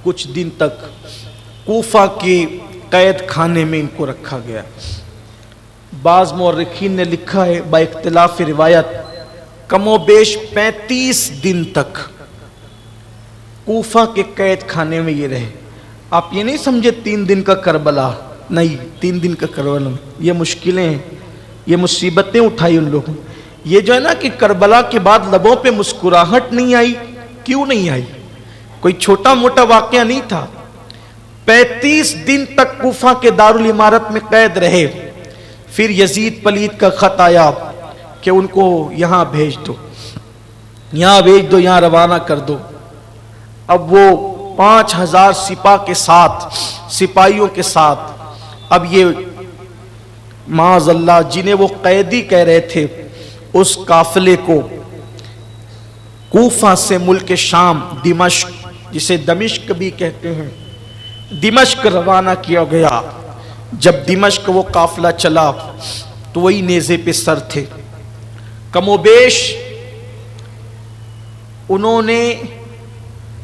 कुछ दिन तक कूफा के कैद खाने में इनको रखा गया। बाज़ मुअर्रिखीन ने लिखा है बाइख्तिलाफ रिवायत कमोबेश 35 दिन तक कूफा के कैद खाने में ये रहे। आप ये नहीं समझे 3 दिन का करबला, नहीं, 3 दिन का करबला, ये मुश्किलें हैं, ये मुसीबतें उठाई उन लोगों। ये जो है ना कि करबला के बाद लबों पे मुस्कुराहट नहीं आई, क्यों नहीं आई? कोई छोटा मोटा वाकया नहीं था। 35 दिन तक कूफा के दारुल इमारत में कैद रहे। फिर यजीद पलीद का खत आया कि उनको यहां भेज दो, यहां भेज दो, यहां रवाना कर दो। अब वो 5000 सिपाहियों के साथ अब ये माज़अल्लाह जिन्हें वो कैदी कह रहे थे उस काफिले को कूफा से मुल्क शाम दिमश्क, जिसे दमिश्क भी कहते हैं, दिमश्क रवाना किया गया। जब दिमश्क वो काफिला चला तो वही नेज़े पे सर थे। कमोबेश उन्होंने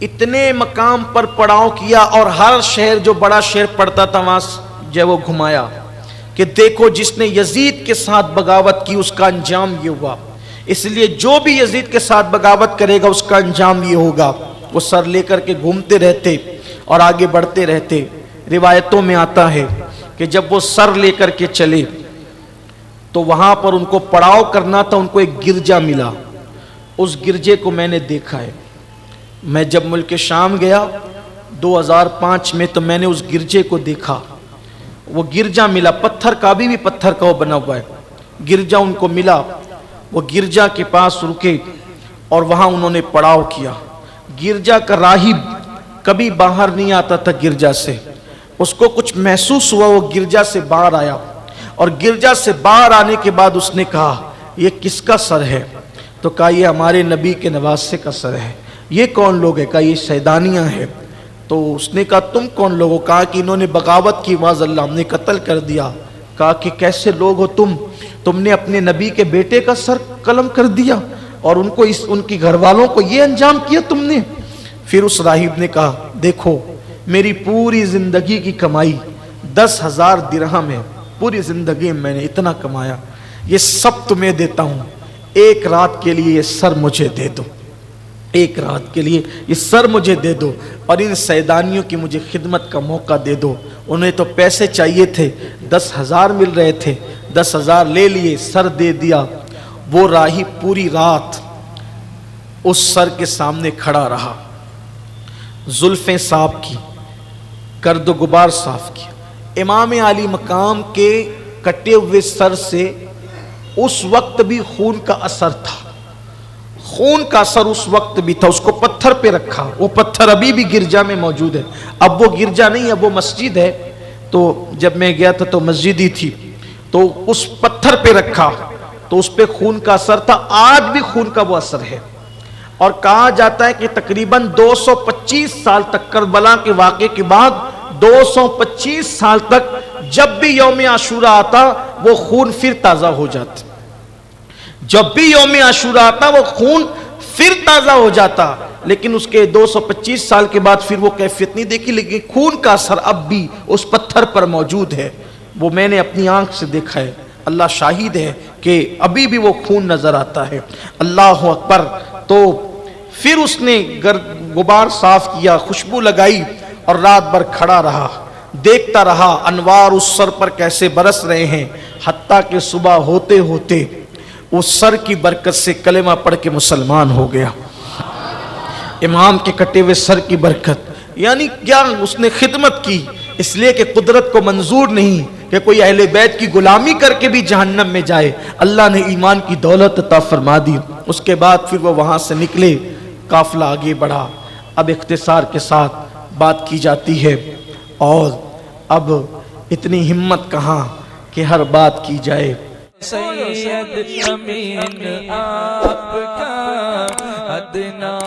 इतने मकाम पर पड़ाव किया और हर शहर जो बड़ा शहर पड़ता था वहां जब वो घुमाया कि देखो जिसने यजीद के साथ बगावत की उसका अंजाम ये हुआ, इसलिए जो भी यजीद के साथ बगावत करेगा उसका अंजाम ये होगा। वो सर लेकर के घूमते रहते और आगे बढ़ते रहते। रिवायतों में आता है कि जब वो सर लेकर के चले तो वहां पर उनको पड़ाव करना था, उनको एक गिरजा मिला। उस गिरजे को मैंने देखा है। मैं जब मुल्क शाम गया 2005 में तो मैंने उस गिरजे को देखा। वो गिरजा मिला, पत्थर का, भी पत्थर का वो बना हुआ है गिरजा उनको मिला। वो गिरजा के पास रुके और वहां उन्होंने पड़ाव किया। गिरजा का राहिब कभी बाहर नहीं आता था गिरजा से, उसको कुछ महसूस हुआ, वो गिरजा से बाहर आया और गिरजा से बाहर आने के बाद उसने कहा ये किसका सर है? तो कहा ये हमारे नबी के नवासे का सर है। ये कौन लोग है? कहा ये शैदानियाँ हैं। तो उसने कहा तुम कौन लोग हो? कहा कि इन्होंने बगावत की, माज़अल्लाह हमने कत्ल कर दिया। कहा कि कैसे लोग हो तुमने अपने नबी के बेटे का सर कलम कर दिया और उनको उनकी घर वालों को ये अंजाम किया तुमने। फिर उस राहिब ने कहा देखो मेरी पूरी जिंदगी की कमाई 10,000 दिरहम है, पूरी जिंदगी में मैंने इतना कमाया, ये सब तुम्हें देता हूं, एक रात के लिए ये सर मुझे दे दो, एक रात के लिए ये सर मुझे दे दो और इन सैदानियों की मुझे खिदमत का मौका दे दो। उन्हें तो पैसे चाहिए थे, 10,000 मिल रहे थे, 10,000 ले लिए, सर दे दिया। वो राही पूरी रात उस सर के सामने खड़ा रहा, जुल्फें साफ की, गर्द गुबार साफ किया। इमाम आली मकाम के कटे हुए सर से उस वक्त भी खून का असर था, खून का असर उस वक्त भी था। उसको पत्थर पे रखा, वो पत्थर अभी भी गिरजा में मौजूद है। अब वो गिरजा नहीं, अब वो मस्जिद है। तो जब मैं गया था तो मस्जिद ही थी, तो उस पत्थर पे रखा तो उस पे खून का असर था। आज भी खून का वो असर है। और कहा जाता है कि तकरीबन 225 साल तक, करबला के वाक़े के बाद 225 साल तक जब भी यौम आशूरा आता वो खून फिर ताज़ा हो जाता। जब भी यौम आशूरा आता वो खून फिर ताज़ा हो जाता। लेकिन उसके 225 साल के बाद फिर वो कैफियत नहीं देखी, लेकिन खून का असर अब भी उस पत्थर पर मौजूद है। वो मैंने अपनी आंख से देखा है, अल्लाह शाहिद है कि अभी भी वो खून नजर आता है। अल्लाह अकबर। तो फिर उसने गुबार साफ किया, खुशबू लगाई और रात भर खड़ा रहा, देखता रहा अनवार उस सर पर कैसे बरस रहे हैं, हत्ता कि सुबह होते होते उस सर की बरकत से कलेमा पढ़ के मुसलमान हो गया। इमाम के कटे हुए सर की बरकत, यानी क्या उसने खिदमत की, इसलिए कि कुदरत को मंजूर नहीं कि कोई अहले बैत की गुलामी करके भी जहन्नम में जाए। अल्लाह ने ईमान की दौलत अता फरमा दी। उसके बाद फिर वो वहां से निकले, काफिला आगे बढ़ा। अब इख्तिसार के साथ बात की जाती है और अब इतनी हिम्मत कहाँ कि हर बात की जाए। सैयद अमीन आपका अदना